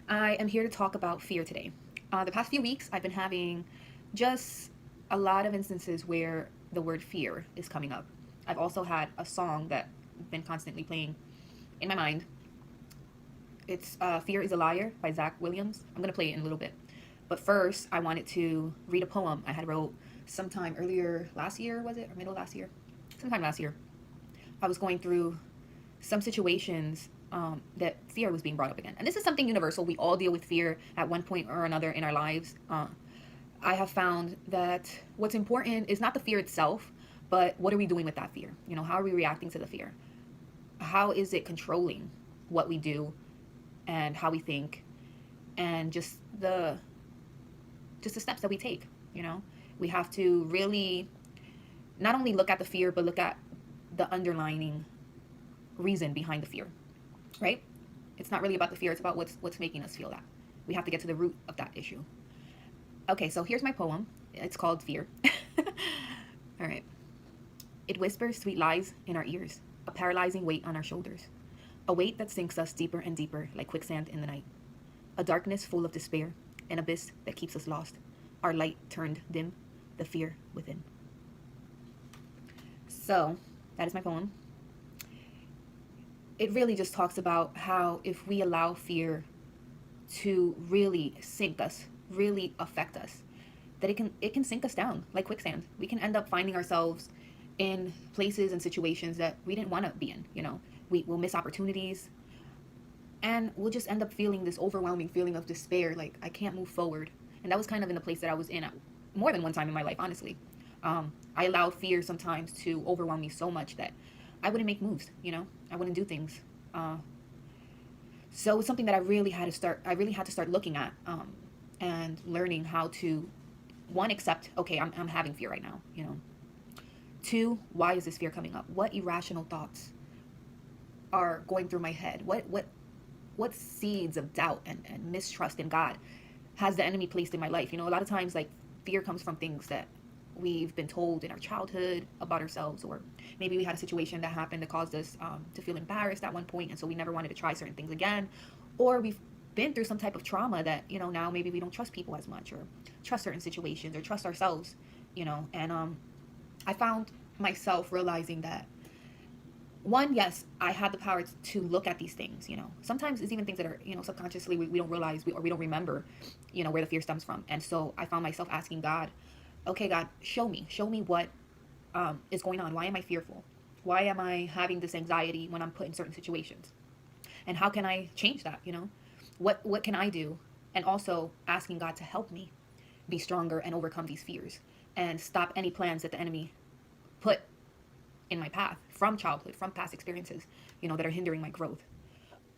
I am here to talk about fear today. The past few weeks, I've been having just a lot of instances where the word fear is coming up. I've also had a song that been constantly playing in my mind. It's Fear is a Liar by Zach Williams. I'm going to play it in a little bit. But first, I wanted to read a poem I had wrote sometime earlier last year, was it? Or middle last year? Sometime last year. I was going through some situations that fear was being brought up again. And this is something universal. We all deal with fear at one point or another in our lives. I have found that what's important is not the fear itself, but what are we doing with that fear? You know, how are we reacting to the fear? How is it controlling what we do and how we think and just the steps that we take, you know? We have to really not only look at the fear, but look at the underlining reason behind the fear, right? It's not really about the fear, it's about what's making us feel that. We have to get to the root of that issue. Okay, so here's my poem. It's called Fear. All right. It whispers sweet lies in our ears, a paralyzing weight on our shoulders, a weight that sinks us deeper and deeper like quicksand in the night, a darkness full of despair, an abyss that keeps us lost, our light turned dim, the fear within. So, that is my poem. It really just talks about how if we allow fear to really sink us, really affect us, that it can sink us down like quicksand. We can end up finding ourselves in places and situations that we didn't want to be in, you know. We will miss opportunities and we'll just end up feeling this overwhelming feeling of despair, like I can't move forward. And that was kind of in the place that I was in at more than one time in my life, honestly. I allowed fear sometimes to overwhelm me so much that I wouldn't make moves, you know, I wouldn't do things. So it's something that I really had to start looking at, and learning how to, one, accept, okay, I'm having fear right now, you know. Two, why is this fear coming up? What irrational thoughts are going through my head? What seeds of doubt and mistrust in God has the enemy placed in my life? You know, a lot of times, like, fear comes from things that we've been told in our childhood about ourselves, or maybe we had a situation that happened that caused us to feel embarrassed at one point, and so we never wanted to try certain things again, or we've been through some type of trauma that, you know, now maybe we don't trust people as much, or trust certain situations, or trust ourselves, you know. And I found myself realizing that, one, yes, I had the power to look at these things, you know. Sometimes it's even things that are, you know, subconsciously we don't realize, or we don't remember, you know, where the fear stems from. And so I found myself asking God, okay, God, show me what is going on. Why am I fearful? Why am I having this anxiety when I'm put in certain situations? And how can I change that, you know? What can I do? And also asking God to help me be stronger and overcome these fears and stop any plans that the enemy put in my path from childhood, from past experiences, you know, that are hindering my growth.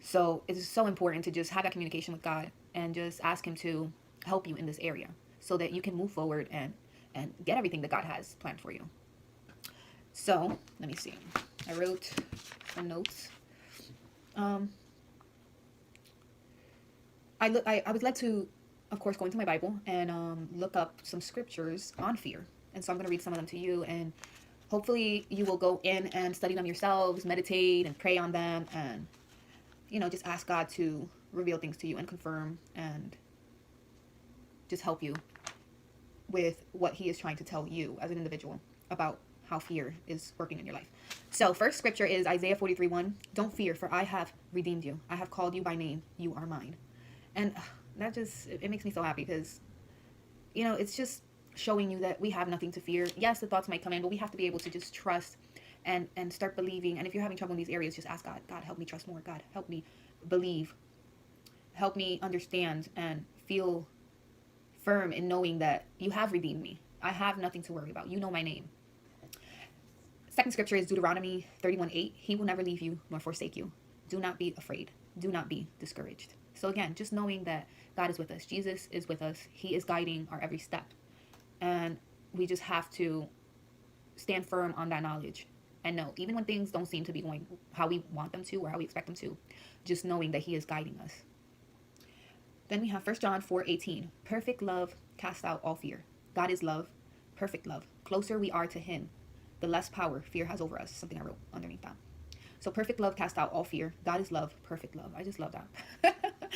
So it's so important to just have that communication with God and just ask Him to help you in this area so that you can move forward and get everything that God has planned for you. So let me see. I wrote some notes. Um, I was led to, of course, go into my Bible and look up some scriptures on fear. And so I'm going to read some of them to you, and hopefully you will go in and study them yourselves, meditate and pray on them, and, you know, just ask God to reveal things to you and confirm and just help you with what He is trying to tell you as an individual about how fear is working in your life. So first scripture is Isaiah 43:1. Don't fear, for I have redeemed you. I have called you by name. You are mine. And that just, it makes me so happy because, you know, it's just showing you that we have nothing to fear. Yes, the thoughts might come in, but we have to be able to just trust and start believing. And if you're having trouble in these areas, just ask God, God, help me trust more. God, help me believe. Help me understand and feel firm in knowing that you have redeemed me. I have nothing to worry about. You know my name. Second scripture is Deuteronomy 31:8. He will never leave you nor forsake you. Do not be afraid. Do not be discouraged. So again, just knowing that God is with us. Jesus is with us. He is guiding our every step. And we just have to stand firm on that knowledge and know, even when things don't seem to be going how we want them to or how we expect them to, just knowing that He is guiding us. Then we have 1 John 4:18. Perfect love casts out all fear. God is love, perfect love. Closer we are to Him, the less power fear has over us. Something I wrote underneath that. So perfect love casts out all fear. God is love, perfect love. I just love that.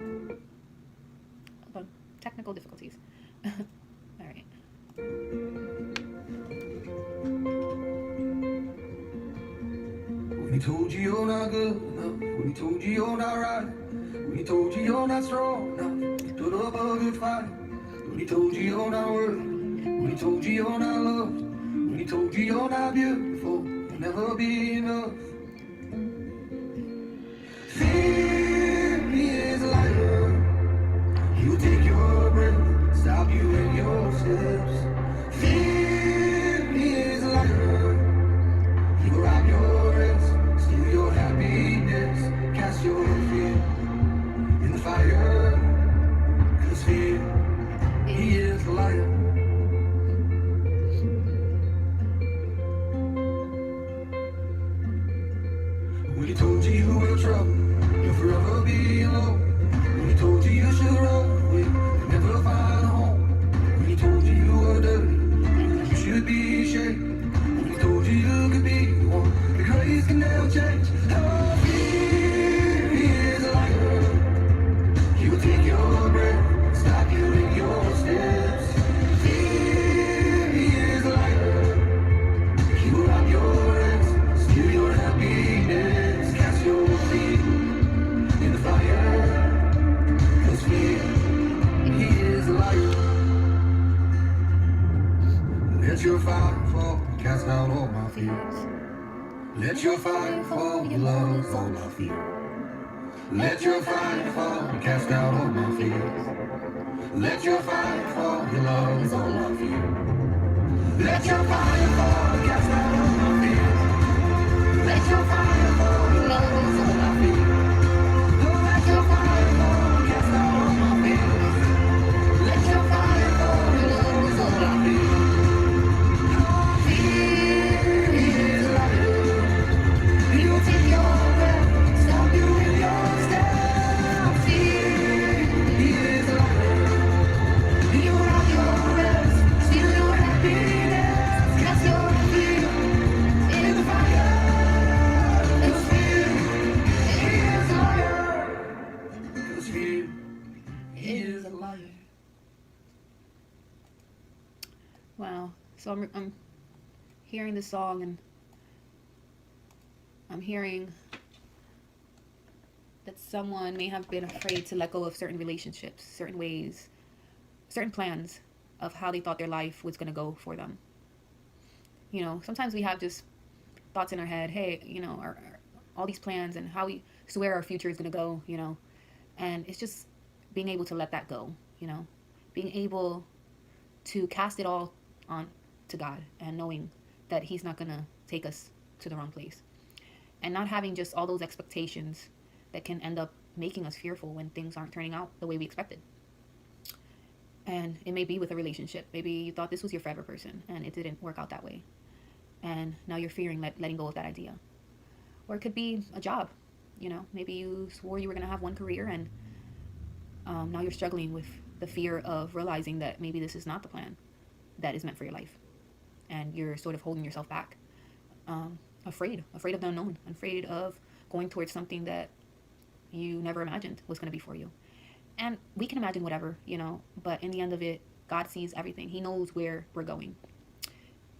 Hold on. Technical difficulties. All right. When he told you you're not good enough, when he told you you're not right, when he told you you're not strong enough to put up a good fight, when he told you you're not worthy, when he told you you're not loved, when he told you you're not beautiful, you'll never be enough. Fear, he is a liar. He'll take your breath, stop you in your steps. Fear, he is a liar. He will rob your rest, steal your happiness, cast your fear in the fire. 'Cause fear, he is a liar. When he told you you were trouble, you'll forever be alone. When he told you you should run away, you'll never find a home. When he told you you were dirty, you should be ashamed. When he told you you could be the one, the grace can never change. Oh, fear, he is a liar. He will take your breath, stop you in your steps. Fear, he is a liar. He will rob your rest, steal your happiness, cast your feet in the fire. 'Cause fear, he is a liar. Let your fire fall, cast out all my fears. Let your fire fall, your love is all my fear. Let your fire fall, cast out all my fears. Let your fire fall, your love is all I fear. Let your fire fall, cast out all my fears. Let your fire fall, your love is all I fear. Oh, let your fire fall, cast out all my fears. Let your fire fall, your love is all I fear. Oh, fear, he is a liar. He will take your breath, stop you in your steps. Fear, he is a liar. He will rob your rest, steal your happiness, cast your fear in the fire. 'Cause fear, he is a liar. 'Cause fear, he is a liar. Wow. So I'm hearing this song, and I'm hearing that someone may have been afraid to let go of certain relationships, certain ways, certain plans of how they thought their life was going to go for them. You know, sometimes we have just thoughts in our head, hey, you know, all these plans and how we swear our future is going to go, you know, and it's just being able to let that go, you know, being able to cast it all on to God and knowing that he's not going to take us to the wrong place, and not having just all those expectations that can end up making us fearful when things aren't turning out the way we expected. And it may be with a relationship. Maybe you thought this was your forever person and it didn't work out that way, and now you're fearing letting go of that idea. Or it could be a job. You know, maybe you swore you were going to have one career, and now you're struggling with the fear of realizing that maybe this is not the plan that is meant for your life, and you're sort of holding yourself back, afraid of the unknown, afraid of going towards something that you never imagined was going to be for you. And we can imagine whatever, you know, but in the end of it, God sees everything. He knows where we're going.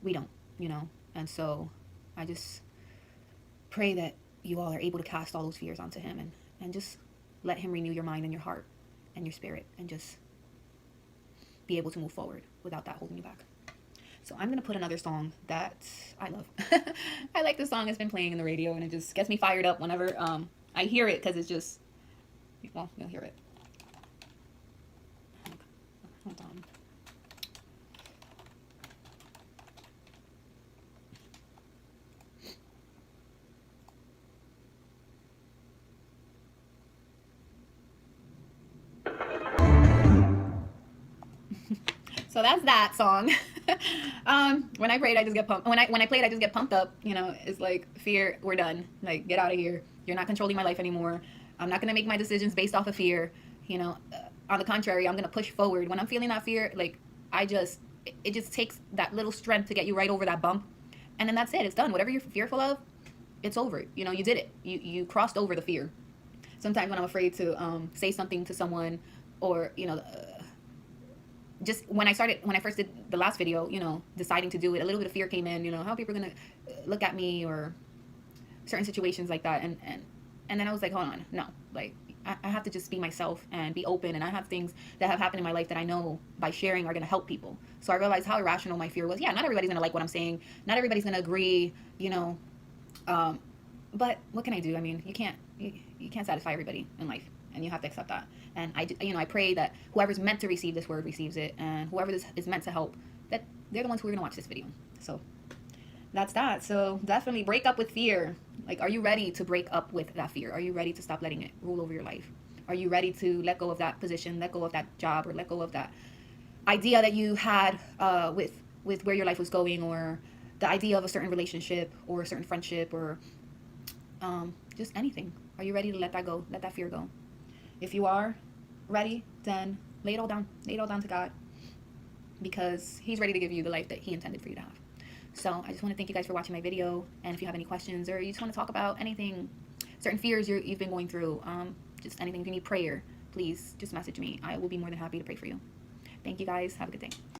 We don't, you know. And so I just pray that you all are able to cast all those fears onto him, and just let him renew your mind and your heart and your spirit, and just be able to move forward without that holding you back. So I'm going to put another song that I love. I like this song. It's been playing in the radio, and it just gets me fired up whenever I hear it, because it's just, well, you'll hear it. Hold on. So that's that song. When I prayed, I just get pumped. When I played, I just get pumped up. You know, it's like, fear, we're done. Like, get out of here. You're not controlling my life anymore. I'm not gonna make my decisions based off of fear. You know, on the contrary, I'm gonna push forward. When I'm feeling that fear, like, it just takes that little strength to get you right over that bump, and then that's it. It's done. Whatever you're fearful of, it's over. You know, you did it. You crossed over the fear. Sometimes when I'm afraid to say something to someone, or just when I first did the last video, deciding to do it, a little bit of fear came in. How people are gonna look at me, or certain situations like that, and then I was like, hold on, no, like I have to just be myself and be open, and I have things that have happened in my life that I know by sharing are gonna help people. So I realized how irrational my fear was. Yeah, not everybody's gonna like what I'm saying, not everybody's gonna agree, but what can I do? I mean, you can't satisfy everybody in life, and you have to accept that. And I pray that whoever's meant to receive this word receives it, and whoever this is meant to help, that they're the ones who are gonna watch this video. So that's that. So definitely break up with fear. Like, are you ready to break up with that fear? Are you ready to stop letting it rule over your life? Are you ready to let go of that position, let go of that job, or let go of that idea that you had with where your life was going, or the idea of a certain relationship or a certain friendship, or just anything? Are you ready to let that go? Let that fear go? If you are ready, then lay it all down. Lay it all down to God, because He's ready to give you the life that He intended for you to have. So I just want to thank you guys for watching my video. And if you have any questions, or you just want to talk about anything, certain fears you've been going through, just anything, if you need prayer, please just message me. I will be more than happy to pray for you. Thank you guys. Have a good day.